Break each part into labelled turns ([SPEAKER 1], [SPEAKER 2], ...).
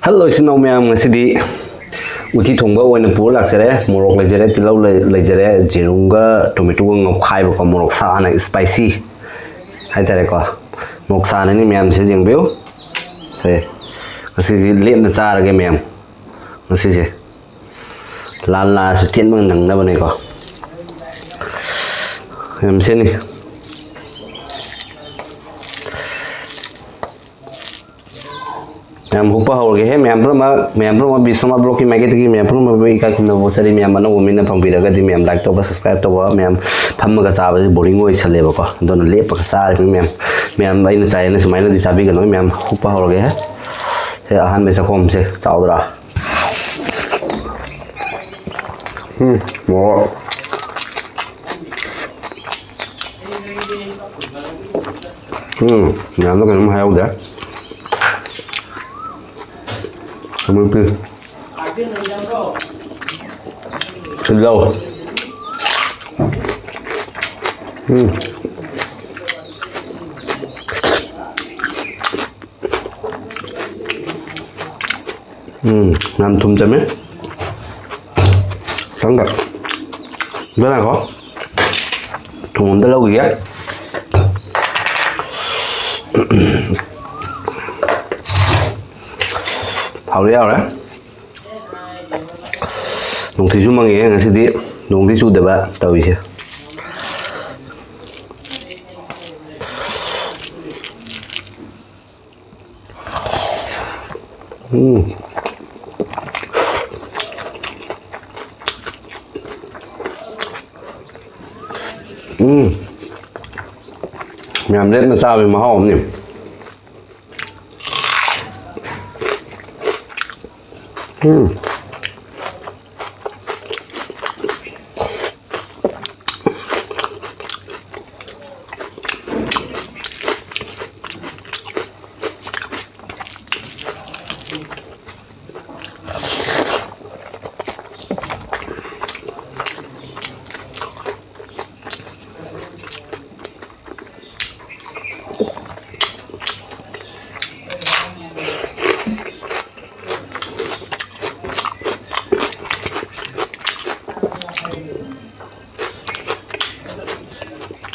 [SPEAKER 1] Hello, sino Mayang ngasidi Ooti thongba oina pur laksare morok lejare tilau lejare Yerumga Tometo ngokhay ba morok sa na spicy hai tare ko morok sa ni Mayang se jingbeu se ngasi lem na sa rage Mayang ngasi se lan la su tien mang nang na bane ko em se ni Mayam hupa hol ge he mayam ma BSharmaVlog ki mage to ki mayam ma be ka kuna bo sari mayam na women na phambi daga di mayam like to ba subscribe to ba mayam pham ga cha ba boring oi chale ba ko don le pa sa ri mayam bai na chai na sumai na di chabi ga no mayam hupa hol ge he ahan me sa khom se chaw dra mo mayam no ga no hayo da Cảm ơn Xin lâu Làm thùng chấm ấy Sáng thật Rất là khó Thùng tới lâu kìa hào leo đấy nông thị chung mang nghe ngasih di nông thị chung deba tahu sih Mềm rất là sao mà hòm nhỉ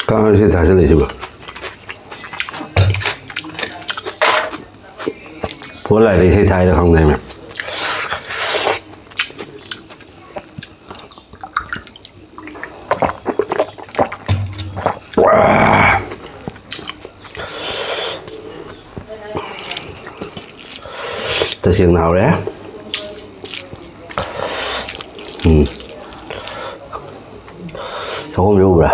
[SPEAKER 1] Cái này thả ra đây chứ bà bố lại đây thấy thay được không này mẹ ta xiên nào đấy sao không vô rồi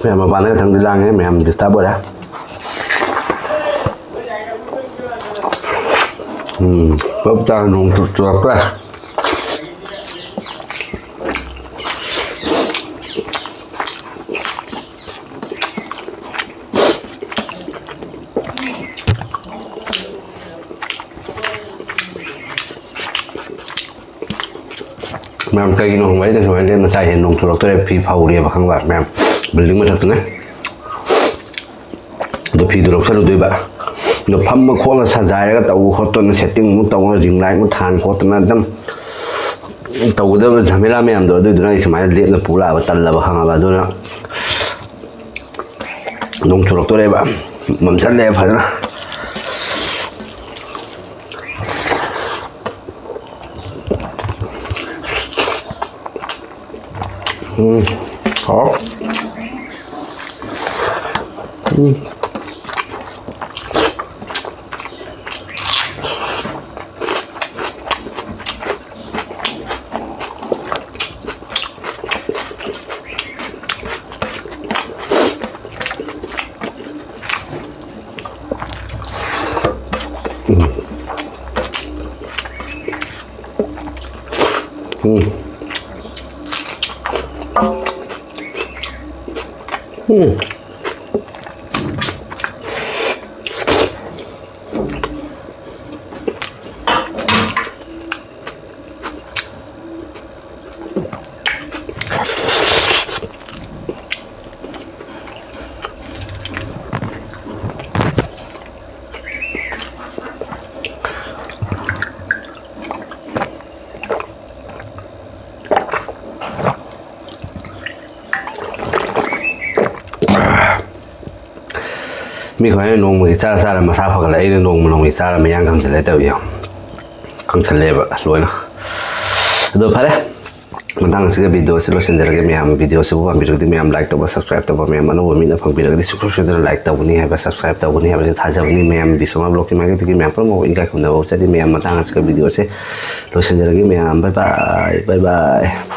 [SPEAKER 1] mẹ mà bạn ấy thằng đi lang ấy mẹ làm disturb rồi đó bắp ta nung tuột ra mẹ cây nó không mấy thì phải lên mà xài hiện nung tuột tôi đây phi phau đi và không bạn mẹ building mà thật đấy tôi phi được sao được bạn nó phăm mà khó là sa dài cái tàu khó tuần setting một tàu nó dừng lại một than khó tuần nó tàu đó là mấy làm em đó tôi nói xem mai liền là phù la và tần là và hàng là đó nó nông chuột tôi đây bạn mầm sắn đẹp phải đó Hot. Mi khói nông mày xa xa là mà sao phải lấy nông mày xa là mày ăn không thể lấy tao hiểu không thể lấy vậy luôn rồi phải đấy mình đang xem cái video sẽ lúc xem được cái mày video sẽ vô video thì mày like tao và subscribe tao và mày mà nó mình đã phong video thì subscribe like tao này hay và subscribe tao này hay và thay cho mình mày BSharmaVlog cái mày cái mày promo cái không đâu sẽ thì mày mà đang xem cái video sẽ lúc xem được cái mày bye bye.